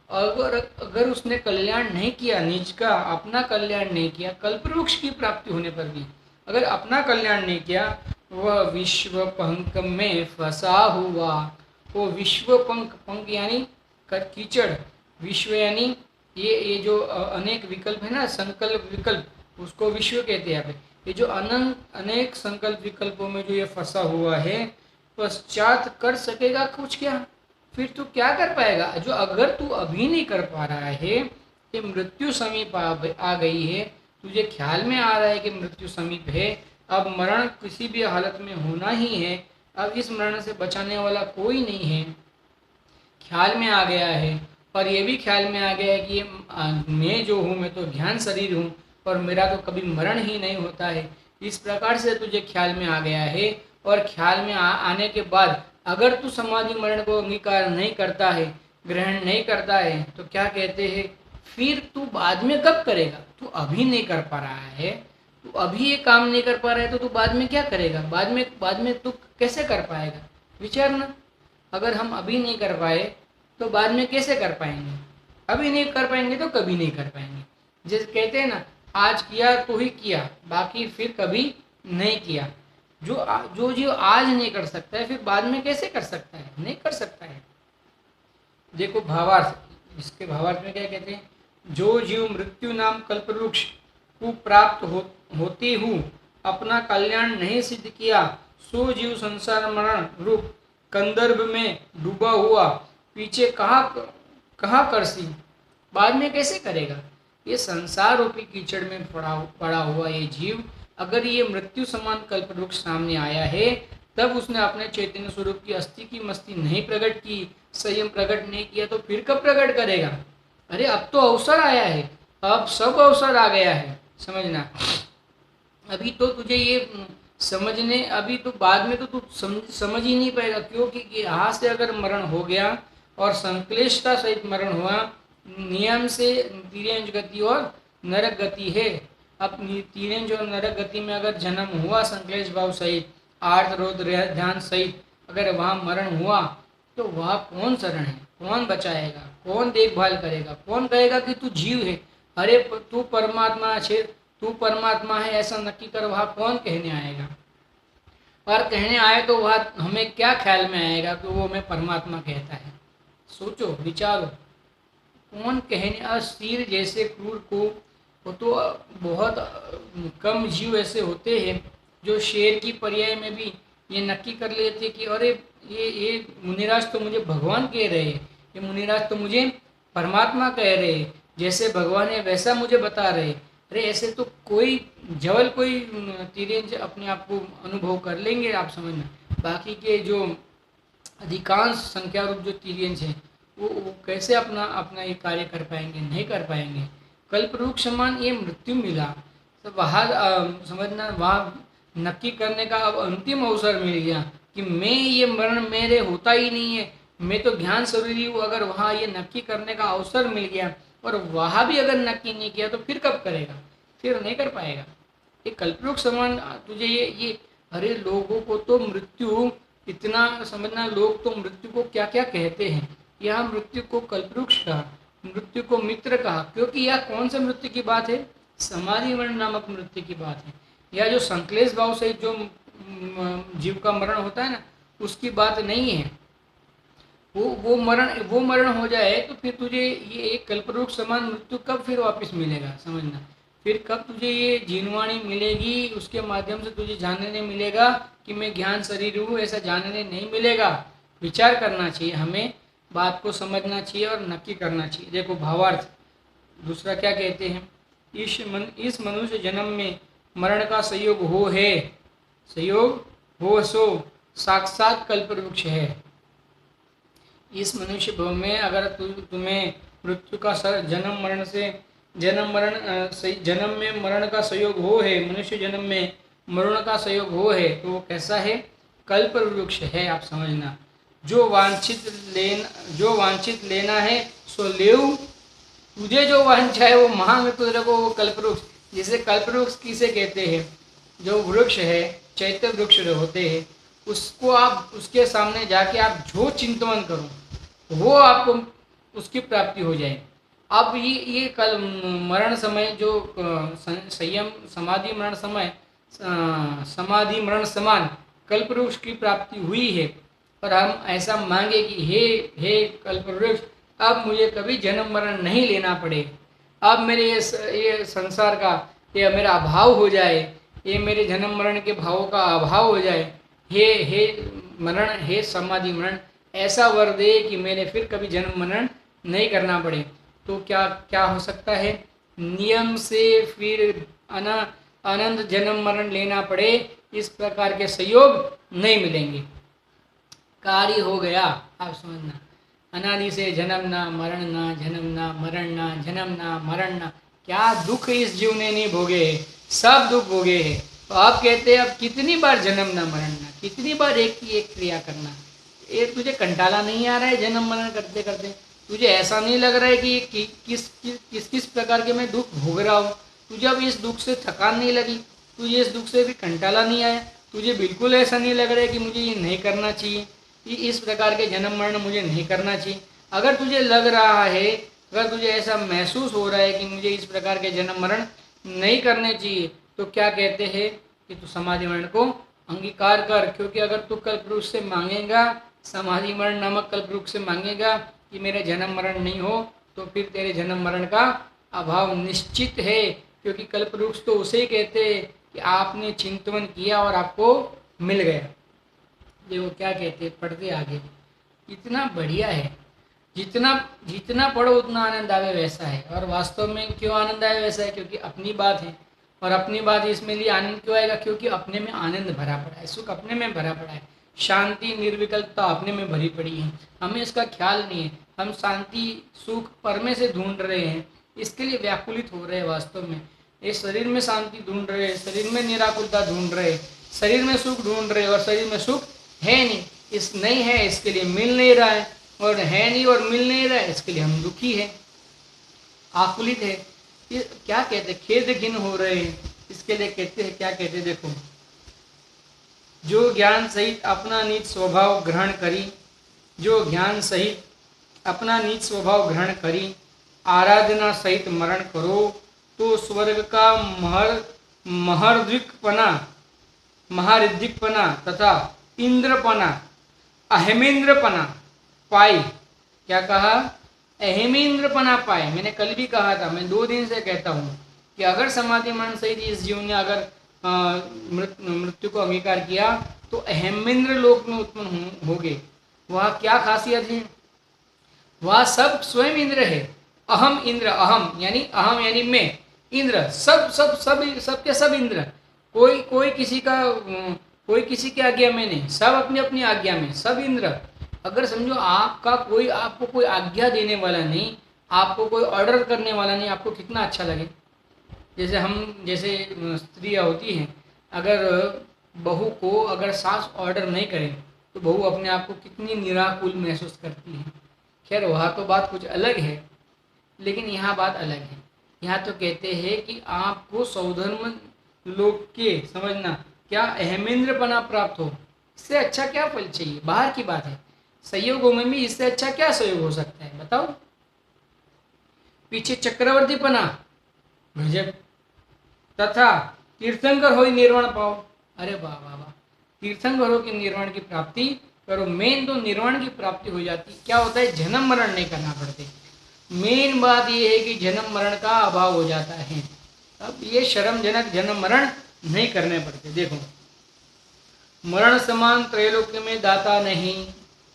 अगर उसने कल्याण नहीं किया, निज का अपना कल्याण नहीं किया, कल्पवृक्ष की प्राप्ति होने पर भी अगर अपना कल्याण नहीं किया, वह विश्व पंख में फंसा हुआ। वो विश्व पंख यानी कीचड़, विश्व यानी ये जो अनेक विकल्प है ना, संकल्प विकल्प, उसको विश्व कहते हैं। ये जो अनेक संकल्प विकल्पों में जो ये फंसा हुआ है, पश्चात कर सकेगा कुछ क्या? फिर तू क्या कर पाएगा? जो अगर तू अभी नहीं कर पा रहा है कि मृत्यु समीप आ गई है, तुझे ख्याल में आ रहा है कि मृत्यु समीप है, अब मरण किसी भी हालत में होना ही है, अब इस मरण से बचाने वाला कोई नहीं है, ख्याल में आ गया है। और ये भी ख्याल में आ गया है कि मैं जो हूँ, मैं तो ज्ञान शरीर हूँ और मेरा तो कभी मरण ही नहीं होता है। इस प्रकार से तुझे ख्याल में आ गया है। और ख्याल में आने के बाद अगर तू समाधि मरण को अंगीकार नहीं करता है, ग्रहण नहीं करता है, तो क्या कहते हैं, फिर तू बाद में कब करेगा? तू अभी नहीं कर पा रहा है, तू अभी ये काम नहीं कर पा रहा है, तो तू बाद में क्या करेगा? बाद में तू कैसे कर पाएगा? विचार ना। अगर हम अभी नहीं कर पाए तो बाद में कैसे कर पाएंगे? अभी नहीं कर पाएंगे तो कभी नहीं कर पाएंगे। जैसे कहते हैं ना, आज किया तो ही किया, बाकी फिर कभी नहीं किया। जो जीव आज नहीं कर सकता है फिर बाद में कैसे कर सकता है? नहीं कर सकता है। देखो भावार्थ, इसके भावार्थ में क्या कहते हैं? जो जीव मृत्यु नाम कल्पवृक्ष को प्राप्त होते हुए अपना कल्याण नहीं सिद्ध किया, सो जीव संसार मरण रूप कंदर्भ में डूबा हुआ पीछे कहाँ करसी, बाद में कैसे करेगा? ये संसार रूपी कीचड़ में पड़ा हुआ ये जीव, अगर ये मृत्यु समान कल्पवृक्ष सामने आया है, तब उसने अपने चैतन्य स्वरूप की अस्थि की मस्ती नहीं प्रकट की, संयम प्रकट नहीं किया, तो फिर कब प्रकट करेगा? अरे अब तो अवसर आया है, अब सब अवसर आ गया है, समझना। अभी तो तुझे ये समझने, अभी तो बाद में तो तू समझ ही नहीं पाएगा, क्योंकि यहाँ से अगर मरण हो गया और संक्लेशता सहित मरण हुआ, नियम से तिर्यंज गति और नरक गति है। अब तिर्यंज और नरक गति में अगर जन्म हुआ संक्लेश भाव सहित, आर्थ रोध ध्यान सहित अगर वहाँ मरण हुआ, तो वहाँ कौन शरण है? कौन बचाएगा? कौन देखभाल करेगा? कौन कहेगा कि तू जीव है? अरे तू परमात्मा छे, तू परमात्मा है ऐसा नक्की कर, वहाँ कौन कहने आएगा? और कहने आए तो वह हमें क्या ख्याल में आएगा कि वो हमें परमात्मा कहता है? सोचो, विचारो, कौन कहने? अस्थिर जैसे क्रूर को, वो तो बहुत कम जीव ऐसे होते हैं जो शेर की पर्याय में भी ये नक्की कर लेते कि अरे ये मुनिराज तो मुझे भगवान कह रहे हैं, ये मुनिराज तो मुझे परमात्मा कह रहे हैं, जैसे भगवान है वैसा मुझे बता रहे। अरे ऐसे तो कोई तिर्यंज अपने आप को अनुभव कर लेंगे, आप समझना। बाकी के जो अधिकांश संख्या रूप जो तिर्यंज है वो कैसे अपना ये कार्य कर पाएंगे? नहीं कर पाएंगे। कल्पवृक्ष समान ये मृत्यु मिला, तो वहाँ समझना, वहाँ नक्की करने का अब अंतिम अवसर मिल गया कि मैं ये मरण मेरे होता ही नहीं है, मैं तो ज्ञान शरीर हूँ। अगर वहाँ ये नक्की करने का अवसर मिल गया और वहाँ भी अगर नक्की नहीं किया तो फिर कब करेगा? फिर नहीं कर पाएगा। ये कल्पवृक्ष समान तुझे ये अरे लोगों को तो मृत्यु इतना समझना, लोग तो मृत्यु को क्या क्या कहते हैं। यहाँ मृत्यु को कल्पवृक्ष कहा, मृत्यु को मित्र कहा, क्योंकि यह कौन सा मृत्यु की बात है? समाधि मरण नामक मृत्यु की बात है। यह जो संक्लेश भाव से जो जीव का मरण होता है ना, उसकी बात नहीं है। वो मरण हो जाए तो फिर तुझे ये एक कल्पवृक्ष समान मृत्यु कब फिर वापस मिलेगा? समझना, फिर कब तुझे ये जीनवाणी मिलेगी? उसके माध्यम से तुझे जानने मिलेगा कि मैं ज्ञान शरीर हूँ, ऐसा जानने नहीं मिलेगा। विचार करना चाहिए, हमें बात को समझना चाहिए और नक्की करना चाहिए। देखो भावार्थ दूसरा क्या कहते हैं? इस मनुष्य जन्म में मरण का संयोग हो है, संयोग हो सो साक्षात कल्पवृक्ष है। इस मनुष्य भव में अगर तुम्हें मृत्यु का जन्म में मरण का संयोग हो है, मनुष्य जन्म में मरण का संयोग हो है, तो वो कैसा है? कल्पवृक्ष है। आप समझना, जो वांछित लेना है सो लेव, तुझे जो वांछा है वो मांग तो रखो, वो कल्पवृक्ष। जिसे कल्पवृक्ष किसे कहते हैं? जो वृक्ष है, चैत्य वृक्ष होते हैं, उसको आप उसके सामने जाके आप जो चिंतन करो वो आपको उसकी प्राप्ति हो जाए। अब ये कल मरण समय जो संयम समाधि मरण समान कल्पवृक्ष की प्राप्ति हुई है, और हम ऐसा मांगे कि हे कल्पवृक्ष, अब मुझे कभी जन्म मरण नहीं लेना पड़े, अब मेरे ये संसार का ये मेरा अभाव हो जाए, ये मेरे जन्म मरण के भावों का अभाव हो जाए, हे मरण, हे समाधि मरण, ऐसा वर दे कि मैंने फिर कभी जन्म मरण नहीं करना पड़े। तो क्या हो सकता है? नियम से फिर अनंत जन्म मरण लेना पड़े, इस प्रकार के संयोग नहीं मिलेंगे। कार्य हो गया। आप समझना, अनादि से जन्म ना मरण ना, जन्म ना मरण ना, जन्म ना मरण ना, क्या दुख इस जीव ने नहीं भोगे, सब दुख भोगे है। तो आप कहते हैं अब कितनी बार जन्म ना मरण ना, कितनी बार एक की एक क्रिया करना? ये तुझे कंटाला नहीं आ रहा है जन्म मरण करते करते? तुझे ऐसा नहीं लग रहा है कि किस प्रकार के मैं दुख भोग रहा हूँ? तुझे अब इस दुख से थकान नहीं लगी? तुझे इस दुख से भी कंटाला नहीं आया? तुझे बिल्कुल ऐसा नहीं लग रहा है कि मुझे ये नहीं करना चाहिए? कि इस प्रकार के जन्म मरण मुझे नहीं करना चाहिए। अगर तुझे लग रहा है, अगर तुझे ऐसा महसूस हो रहा है कि मुझे इस प्रकार के जन्म मरण नहीं करने चाहिए, तो क्या कहते हैं कि तू समाधि मरण को अंगीकार कर। क्योंकि अगर तू कल्पवृक्ष से मांगेगा, समाधि मरण नामक कल्पवृक्ष से मांगेगा कि मेरे जन्म मरण नहीं हो, तो फिर तेरे जन्म मरण का अभाव निश्चित है। क्योंकि कल्पवृक्ष तो उसे कहते हैं कि आपने चिंतन किया और आपको मिल गया। देखो क्या कहते, पढ़ते आगे, इतना बढ़िया है। जितना जितना पढ़ो उतना आनंद आवे वैसा है। और वास्तव में क्यों आनंद आए वैसा है? क्योंकि अपनी बात है। और अपनी बात इसमें लिए आनंद क्यों आएगा? क्योंकि अपने में आनंद भरा पड़ा है, सुख अपने में भरा पड़ा है, शांति निर्विकल्पता अपने में भरी पड़ी है। हमें इसका ख्याल नहीं है। हम शांति सुख परमे से ढूंढ रहे हैं, इसके लिए व्याकुलित हो रहे हैं। वास्तव में ये शरीर में शांति ढूंढ रहे हैं, शरीर में निराकुलता ढूंढ रहे हैं, शरीर में सुख ढूंढ रहे हैं, और शरीर में सुख है नहीं, इस नहीं है, इसके लिए मिल नहीं रहा है, और है नहीं और मिल नहीं रहा है, इसके लिए हम दुखी है, आकुलित है। ये क्या कहते हैं? खेद घिन हो रहे हैं। इसके लिए कहते हैं, क्या कहते हैं देखो, जो ज्ञान सहित अपना नीच स्वभाव ग्रहण करी, जो ज्ञान सहित अपना नीच स्वभाव ग्रहण करी, आराधना सहित मरण करो, तो स्वर्ग का महारिद्धिकपना तथा इंद्रपना, अहमेंद्रपना पाई। क्या कहा? अहमेंद्रपना पाए। मैंने कल भी कहा था, मैं 2 दिन से कहता हूँ कि अगर समाधि मरण सहित इस जीवन ने अगर मृत्यु को अंगीकार किया, तो अहमेंद्र लोक में उत्पन्न होगे। वह क्या खासियत है? वह सब स्वयं इंद्र है। अहम इंद्र, अहम यानी मैं, इंद्र सब सब सब सबके सब इंद्र। कोई किसी की आज्ञा में नहीं, सब अपनी अपनी आज्ञा में, सब इंद्र। अगर समझो आपको कोई आज्ञा देने वाला नहीं, आपको कोई ऑर्डर करने वाला नहीं, आपको कितना अच्छा लगे। जैसे स्त्रियाँ होती हैं, अगर बहू को अगर सास ऑर्डर नहीं करे तो बहू अपने आप को कितनी निराकुल महसूस करती है। खैर वहाँ तो बात कुछ अलग है, लेकिन यहाँ बात अलग है। यहाँ तो कहते हैं कि आपको सौधर्म लोक के, समझना, क्या अहमेंद्रपना प्राप्त हो, इससे अच्छा क्या फल चाहिए? बाहर की बात है, संयोगों में भी इससे अच्छा क्या संयोग हो सकता है बताओ? पीछे चक्रवर्तीपना, गजब, तथा तीर्थंकर हो निर्वाण पाओ। अरे वाह वाह वाह, तीर्थंकरों के निर्वाण की प्राप्ति करो। मेन तो निर्वाण की प्राप्ति हो जाती। क्या होता है? जन्म मरण नहीं करना पड़ते। मेन बात यह है कि जन्म मरण का अभाव हो जाता है। अब ये शर्मजनक जन्म मरण नहीं करने पड़ते। देखो, मरण समान त्रैलोक्य में दाता नहीं।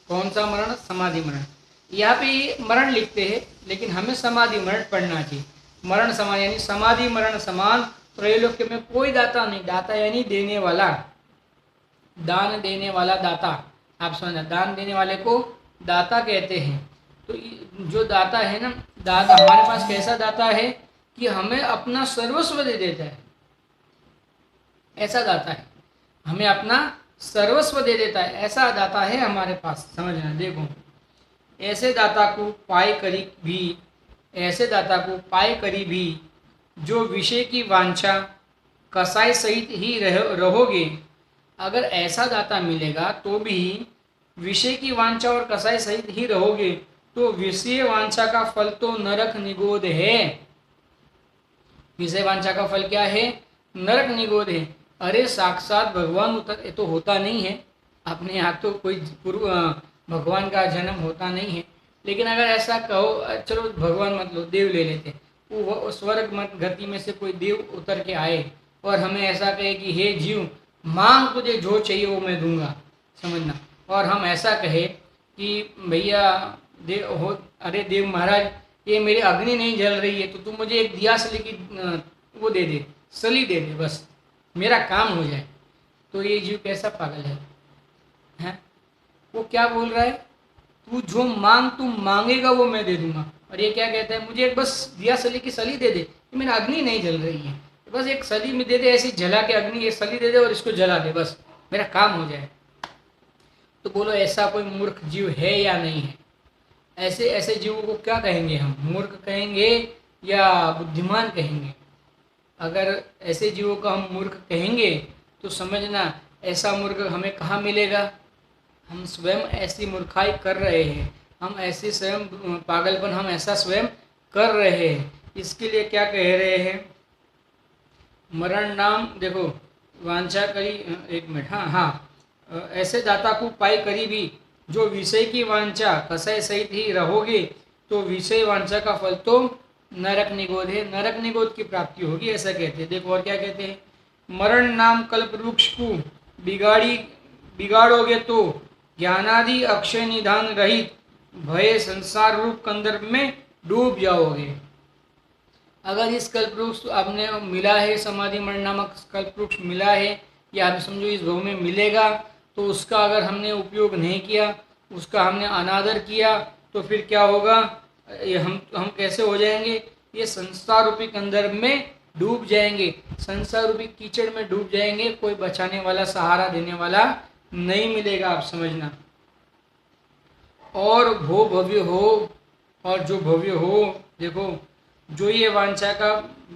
कौन सा मरण? समाधि मरण। यहाँ पे मरण लिखते हैं, लेकिन हमें समाधि मरण पढ़ना चाहिए। मरण समान यानी समाधि मरण समान त्रैलोक्य में कोई दाता नहीं। दाता यानी देने वाला, दान देने वाला दाता। आप समझना, दान देने वाले को दाता कहते हैं। तो जो दाता है ना, दाता हमारे पास कैसा दाता है कि हमें अपना सर्वस्व दे देता है, ऐसा दाता है। हमें अपना सर्वस्व दे देता है, ऐसा दाता है हमारे पास। समझना, देखो, ऐसे दाता को पाए करी भी जो विषय की वांछा कसाई सहित ही रहोगे। अगर ऐसा दाता मिलेगा तो भी विषय की वांछा और कसाई सहित ही रहोगे, तो विषय वांछा का फल तो नरक निगोद है। विषय वांछा का फल क्या है? नरक निगोद है। अरे साक्षात भगवान उतर, ये तो होता नहीं है अपने यहाँ, तो कोई पूर्व भगवान का जन्म होता नहीं है। लेकिन अगर ऐसा कहो, चलो भगवान मत लो, देव ले लेते, वो स्वर्ग मत गति में से कोई देव उतर के आए और हमें ऐसा कहे कि हे जीव, मांग तुझे जो चाहिए वो मैं दूंगा। समझना, और हम ऐसा कहे कि भैया देव हो, अरे देव महाराज, ये मेरी अग्नि नहीं जल रही है, तो तुम मुझे एक दिया सली की वो दे दे, सली दे दे, बस मेरा काम हो जाए। तो ये जीव कैसा पागल है? वो क्या बोल रहा है? तू जो तू मांगेगा वो मैं दे दूंगा। और ये क्या कहता है? मुझे एक बस दिया सली की सली दे दे, मेरी अग्नि नहीं जल रही है, बस एक सली में दे दे, ऐसी जला के अग्नि, ये सली दे दे और इसको जला दे, बस मेरा काम हो जाए। तो बोलो, ऐसा कोई मूर्ख जीव है या नहीं है? ऐसे जीवों को क्या कहेंगे हम? मूर्ख कहेंगे या बुद्धिमान कहेंगे? अगर ऐसे जीवों को हम मूर्ख कहेंगे तो समझना, ऐसा मूर्ख हमें कहाँ मिलेगा? हम स्वयं ऐसी मूर्खाई कर रहे हैं, हम ऐसी स्वयं पागलपन हम ऐसा स्वयं कर रहे हैं। इसके लिए क्या कह रहे हैं, मरण नाम देखो वांछा करी, एक मिनट, हाँ हाँ, ऐसे दाता को पाई करी भी, जो विषय की वांछा कसय सहित ही रहोगे तो विषय वांछा का फल तो नरक निगोद है, नरक निगोद की प्राप्ति होगी, ऐसा कहते हैं। देखो और क्या कहते हैं, मरण नाम कल्प वृक्ष को बिगाड़ोगे तो ज्ञानादि अक्षय निधान रहित भय संसार रूप कंदर्प में डूब जाओगे। अगर इस कल्पवृक्ष आपने मिला है, समाधि मरण नामक कल्पवृक्ष मिला है, या आप समझो इस भव में मिलेगा, तो उसका अगर हमने उपयोग नहीं किया, उसका हमने अनादर किया, तो फिर क्या होगा, ये हम कैसे हो जाएंगे, ये संसार रूपी कंदर्प में डूब जाएंगे, संसार रूपी कीचड़ में डूब जाएंगे, कोई बचाने वाला सहारा देने वाला नहीं मिलेगा, आप समझना। और भो भव्य हो, और जो भव्य हो, देखो जो ये वांछा का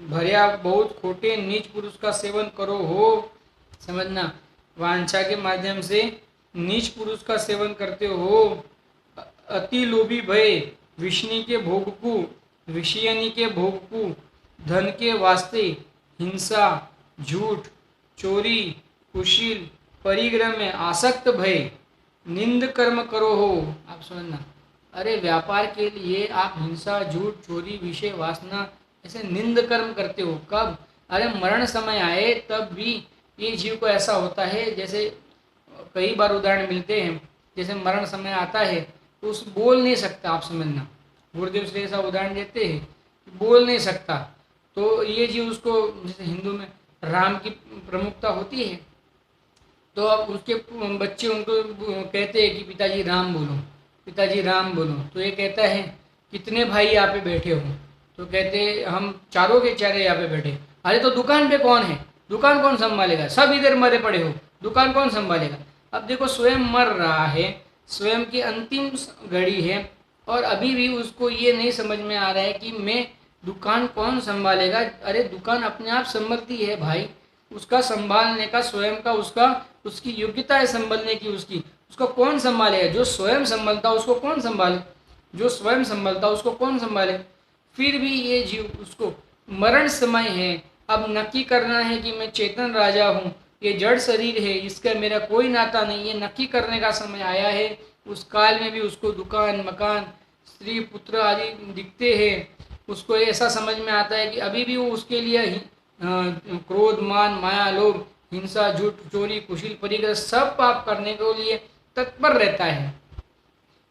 भर्या बहुत खोटे नीच पुरुष का सेवन करो हो, समझना, वांछा के माध्यम से नीच पुरुष का सेवन करते हो, अति लोभी भय विष्णु के भोग को, विषयनी के भोग को, धन के वास्ते हिंसा, झूठ, चोरी, कुशील, परिग्रह में आसक्त भय निंद कर्म करो हो, आप समझना। अरे व्यापार के लिए आप हिंसा, झूठ, चोरी, विषय वासना ऐसे निंद कर्म करते हो, कब, अरे मरण समय आए तब भी ये जीव को ऐसा होता है, जैसे कई बार उदाहरण मिलते हैं, जैसे मरण समय आता है तो उस बोल नहीं सकता, आप समझना, गुरुदेव श्री ऐसा उदाहरण देते हैं, बोल नहीं सकता, तो ये जीव उसको, जैसे हिंदू में राम की प्रमुखता होती है, तो अब उसके बच्चे उनको कहते हैं कि पिताजी राम बोलो, पिताजी राम बोलो, तो ये कहता है कितने भाई यहाँ पे बैठे हो, तो कहते हम चारों के चारे यहाँ पे बैठे, अरे तो दुकान पे कौन है, दुकान कौन संभालेगा, सब इधर मरे पड़े हो, दुकान कौन संभालेगा। अब देखो स्वयं मर रहा है, स्वयं की अंतिम घड़ी है, और अभी भी उसको ये नहीं समझ में आ रहा है कि मैं दुकान कौन संभालेगा, अरे दुकान अपने आप संभलती है भाई, उसका संभालने का स्वयं का उसका उसकी योग्यता है संभलने की, उसको कौन संभालेगा, जो स्वयं संभलता उसको कौन संभाले, जो स्वयं संभलता उसको कौन संभाले। फिर भी ये जीव, उसको मरण समय है, अब नक्की करना है कि मैं चेतन राजा हूँ, ये जड़ शरीर है, इसका मेरा कोई नाता नहीं, ये नक्की करने का समय आया है। उस काल में भी उसको दुकान, मकान, स्त्री, पुत्र आदि दिखते हैं, उसको ऐसा समझ में आता है कि अभी भी वो उसके लिए क्रोध, मान, माया, लोभ, हिंसा, झूठ, चोरी, कुशील, परिग्रह सब पाप करने के लिए तत्पर रहता है,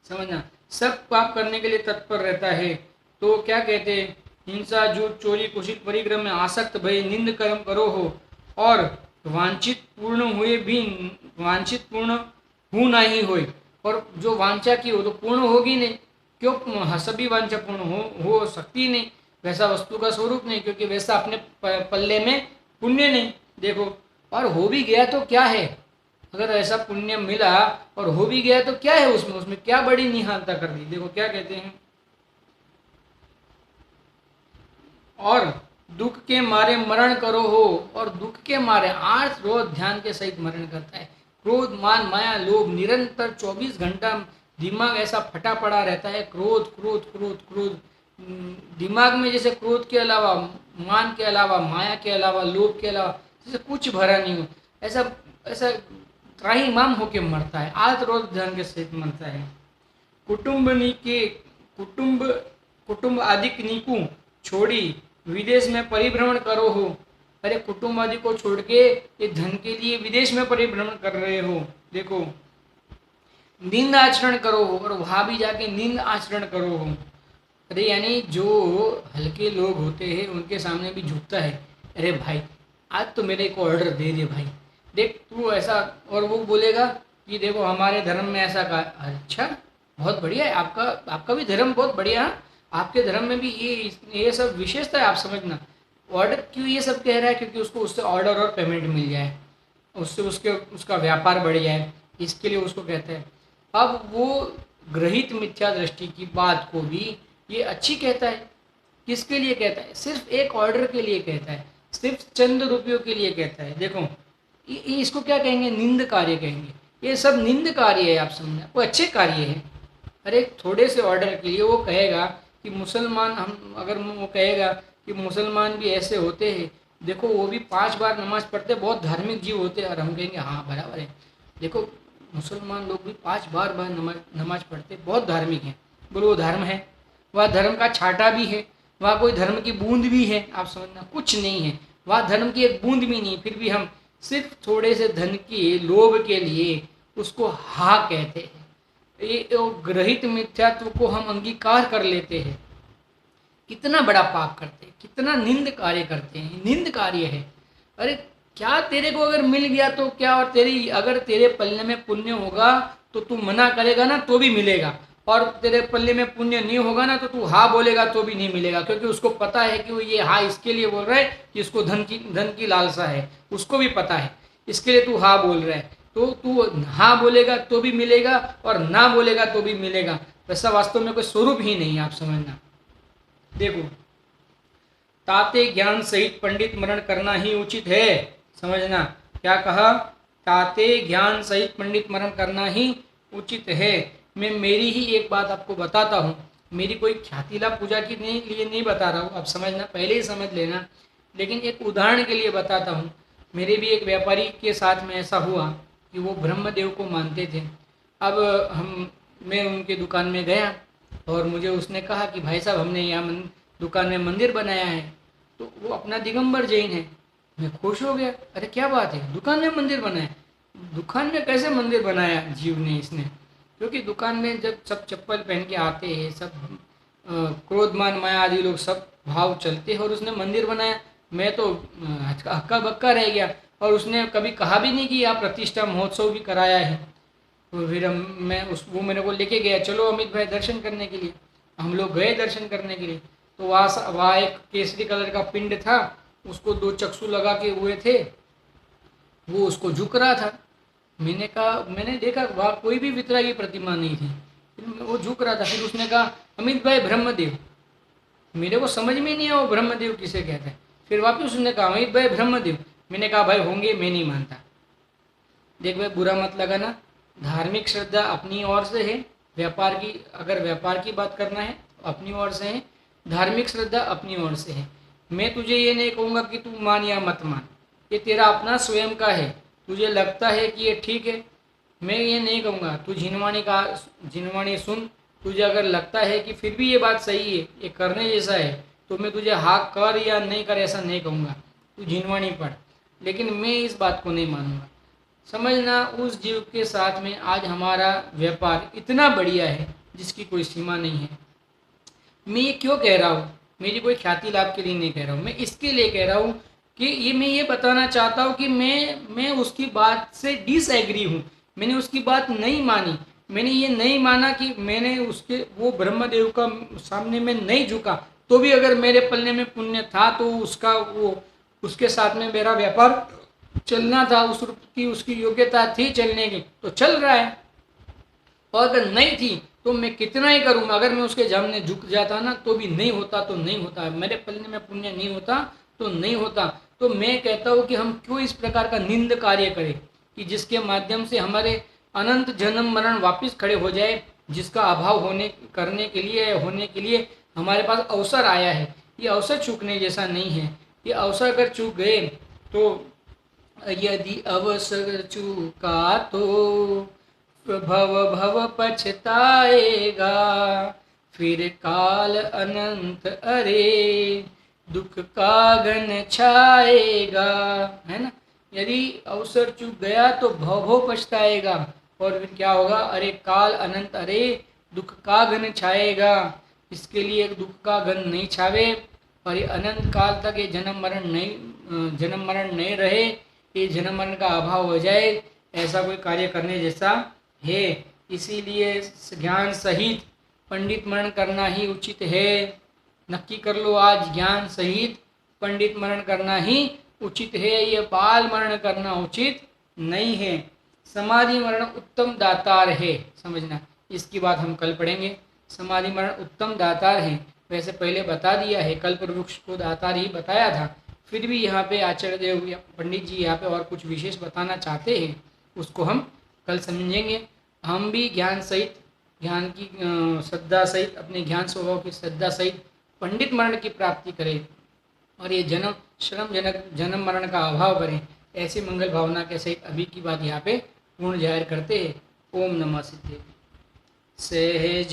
समझना, सब पाप करने के लिए तत्पर रहता है। तो क्या कहते हैं, हिंसा, झूठ, चोरी, कुशील, परिग्रह में आसक्त भय निंद कर्म करो हो, और वांछित पूर्ण हुए भी वांछित पूर्ण हो नहीं होए, और जो वांछा की हो तो पूर्ण होगी नहीं, क्यों, सभी वांछा पूर्ण हो सकती नहीं, वैसा वस्तु का स्वरूप नहीं, क्योंकि वैसा अपने पल्ले में पुण्य नहीं। देखो, और हो भी गया तो क्या है, अगर ऐसा पुण्य मिला और हो भी गया तो क्या है उसमें, उसमें क्या बड़ी निहालता कर दी। देखो क्या कहते हैं, और दुख के मारे मरण करो हो, और दुख के मारे 8 रोज ध्यान के सहित मरण करता है। क्रोध, मान, माया, लोभ निरंतर 24 घंटा दिमाग ऐसा फटा पड़ा रहता है, क्रोध क्रोध क्रोध क्रोध, दिमाग में जैसे क्रोध के अलावा, मान के अलावा, माया के अलावा, लोभ के अलावा जैसे कुछ भरा नहीं हो, ऐसा ऐसा त्राहीमाम होके मरता है, 8 रोज ध्यान के सहित मरता है। कुटुंब कुटुंब आदि नीकू छोड़ी विदेश में परिभ्रमण करो हो, अरे कुटुंब आदि को छोड़ के ये धन के लिए विदेश में परिभ्रमण कर रहे हो। देखो, निंद आचरण करो हो, और वहां भी जाके निंद आचरण करो हो, अरे यानी जो हल्के लोग होते हैं उनके सामने भी झुकता है, अरे भाई आज तो मेरे को ऑर्डर दे दे भाई, देख तू ऐसा, और वो बोलेगा कि देखो हमारे धर्म में ऐसा कहा, अच्छा बहुत बढ़िया है, आपका भी धर्म बहुत बढ़िया है, आपके धर्म में भी ये सब विशेषता है, आप समझना। ऑर्डर क्यों ये सब कह रहा है, क्योंकि उसको उससे ऑर्डर और पेमेंट मिल जाए, उससे उसका व्यापार बढ़ जाए, इसके लिए उसको कहते हैं। अब वो ग्रहित मिथ्या दृष्टि की बात को भी ये अच्छी कहता है, किसके लिए कहता है, सिर्फ एक ऑर्डर के लिए कहता है, सिर्फ चंद रुपयों के लिए कहता है। देखो इसको क्या कहेंगे, निंद कार्य कहेंगे, ये सब निंद कार्य है, आप समझना, वो अच्छे कार्य है। अरे थोड़े से ऑर्डर के लिए वो कहेगा कि मुसलमान, हम अगर वो कहेगा कि मुसलमान भी ऐसे होते हैं, देखो वो भी 5 बार नमाज पढ़ते, बहुत धार्मिक जीव होते हैं, और हम कहेंगे हाँ बराबर है, देखो मुसलमान लोग भी 5 बार नमाज पढ़ते, बहुत धार्मिक हैं। बोलो वो धर्म है? वह धर्म का छाटा भी है, वहाँ कोई धर्म की बूंद भी है? आप समझना कुछ नहीं है, वहाँ धर्म की एक बूंद भी नहीं। फिर भी हम सिर्फ थोड़े से धन के लोभ के लिए उसको हाँ कहते हैं। ये ग्रहित मिथ्यात्व को हम अंगीकार कर लेते हैं। कितना बड़ा पाप करते हैं, कितना निंद कार्य करते हैं, निंद कार्य है। अरे क्या तेरे को अगर मिल गया तो क्या, और तेरी अगर तेरे पल्ले में पुण्य होगा तो तू मना करेगा ना तो भी मिलेगा, और तेरे पल्ले में पुण्य नहीं होगा ना तो तू हाँ बोलेगा तो भी नहीं मिलेगा, क्योंकि उसको पता है कि वो ये हाँ इसके लिए बोल रहा है कि इसको धन की लालसा है, उसको भी पता है, इसके लिए तू हाँ बोल रहा है। तो तू हाँ बोलेगा तो भी मिलेगा और ना बोलेगा तो भी मिलेगा। वैसा वास्तव में कोई स्वरूप ही नहीं, आप समझना। देखो, ताते ज्ञान सहित पंडित मरण करना ही उचित है। समझना क्या कहा, ताते ज्ञान सहित पंडित मरण करना ही उचित है। मैं मेरी ही एक बात आपको बताता हूँ, मेरी कोई ख्यातिला पूजा के लिए नहीं बता रहा हूँ, आप समझना, पहले ही समझ लेना। लेकिन एक उदाहरण के लिए बताता हूँ। मेरे भी एक व्यापारी के साथ में ऐसा हुआ कि वो ब्रह्मदेव को मानते थे। अब मैं उनके दुकान में गया और मुझे उसने कहा कि भाई साहब हमने यहाँ दुकान में मंदिर बनाया है। तो वो अपना दिगंबर जैन है। मैं खुश हो गया, अरे क्या बात है, दुकान में मंदिर बनाया? दुकान में कैसे मंदिर बनाया जीव ने, इसने? क्योंकि दुकान में जब सब चप्पल पहन के आते हैं, सब क्रोधमान माया आदि लोग सब भाव चलते हैं, और उसने मंदिर बनाया। मैं तो हक्का बक्का रह गया, और उसने कभी कहा भी नहीं कि यहाँ प्रतिष्ठा महोत्सव भी कराया है। तो फिर वो मेरे को लेके गया, चलो अमित भाई दर्शन करने के लिए। हम लोग गए दर्शन करने के लिए। तो वहाँ एक केसरी कलर का पिंड था, उसको 2 चक्षु लगा के हुए थे, वो उसको झुक रहा था। मैंने देखा वहाँ कोई भी वितरागी प्रतिमा नहीं थी, फिर वो झुक रहा था। फिर उसने कहा अमित भाई ब्रह्मदेव। मेरे को समझ में नहीं आया वो ब्रह्मदेव किसे कहते हैं। फिर वापिस उसने कहा अमित भाई ब्रह्मदेव। मैंने कहा भाई होंगे, मैं नहीं मानता। देख भाई बुरा मत लगाना, धार्मिक श्रद्धा अपनी ओर से है, व्यापार की, अगर व्यापार की बात करना है तो अपनी ओर से है, धार्मिक श्रद्धा अपनी ओर से है। मैं तुझे ये नहीं कहूँगा कि तू मान या मत मान, ये तेरा अपना स्वयं का है। तुझे लगता है कि ये ठीक है, मैं ये नहीं कहूँगा। तू जिनवाणी सुन, तुझे अगर लगता है कि फिर भी ये बात सही है, ये करने जैसा है, तो मैं तुझे हाँ कर या नहीं कर ऐसा नहीं कहूँगा। तू जिनवाणी पढ़, लेकिन मैं इस बात को नहीं मानूंगा। समझना, उस जीव के साथ में आज हमारा व्यापार इतना बढ़िया है जिसकी कोई सीमा नहीं है। मैं ये क्यों कह रहा हूँ, मेरी कोई ख्याति लाभ के लिए नहीं कह रहा हूँ, मैं इसके लिए कह रहा हूँ कि मैं ये बताना चाहता हूँ कि मैं उसकी बात से डिसएग्री हूँ। मैंने उसकी बात नहीं मानी। मैंने ये नहीं माना कि मैंने उसके वो ब्रह्मदेव का सामने में नहीं झुका, तो भी अगर मेरे पल्ले में पुण्य था तो उसके साथ में मेरा व्यापार चलना था, उसकी योग्यता थी चलने की, तो चल रहा है। और अगर नहीं थी तो मैं कितना ही करूँगा, अगर मैं उसके सामने झुक जाता ना तो भी नहीं होता, तो नहीं होता, मेरे पल्ले में पुण्य नहीं होता तो नहीं होता। तो मैं कहता हूँ कि हम क्यों इस प्रकार का निंद कार्य करें कि जिसके माध्यम से हमारे अनंत जन्म मरण वापस खड़े हो जाए, जिसका अभाव होने के लिए हमारे पास अवसर आया है। ये अवसर चूकने जैसा नहीं है। ये अवसर अगर चूक गए तो यदि अवसर चूका तो भव पछताएगा, फिर काल अनंत अरे दुख का घन छाएगा, है ना। यदि अवसर चूक गया तो भव पछताएगा, और फिर क्या होगा, अरे काल अनंत अरे दुख का घन छाएगा। इसके लिए दुख का घन नहीं छावे और ये अनंत काल तक ये जन्म मरण नहीं रहे, ये जन्म मरण का अभाव हो जाए, ऐसा कोई कार्य करने जैसा है। इसीलिए ज्ञान सहित पंडित मरण करना ही उचित है। नक्की कर लो, आज ज्ञान सहित पंडित मरण करना ही उचित है, ये बाल मरण करना उचित नहीं है। समाधि मरण उत्तम दातार है, समझना, इसकी बात हम कल पढ़ेंगे। समाधि मरण उत्तम दातार है, वैसे पहले बता दिया है, कल्प वृक्ष को दातार ही बताया था। फिर भी यहाँ पे आचार्य देव पंडित जी यहाँ पे और कुछ विशेष बताना चाहते हैं, उसको हम कल समझेंगे। हम भी ज्ञान सहित, ज्ञान की श्रद्धा सहित, अपने ज्ञान स्वभाव की श्रद्धा सहित पंडित मरण की प्राप्ति करें और ये जन्म श्रम जनक जन्म मरण का अभाव करें, ऐसी मंगल भावना के सहित अभी की बात यहाँ पे पूर्ण जाहिर करते हैं। ओम नमः सिद्धे। सहजानंदी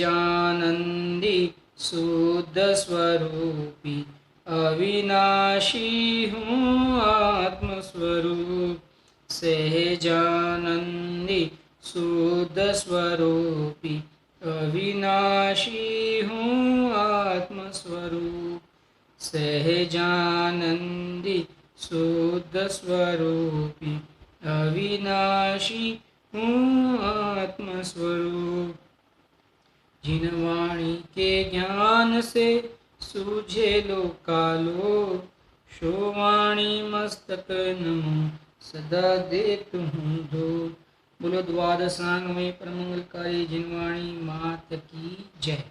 शुद्ध स्वरूपी अविनाशी हूँ आत्मस्वरूप। सहजानंदी शुद्ध स्वरूपी अविनाशी हूँ आत्मस्वरूप। सहजानंदी शुद्ध स्वरूपी अविनाशी हूँ आत्मस्वरूप। जिन वाणी के ज्ञान से सूझे लोकालो, शो वाणी मस्तक नमो सदा देत हूँ धो। बोलो द्वादशांग में परमंगलकारी जिनवाणी मात की जय।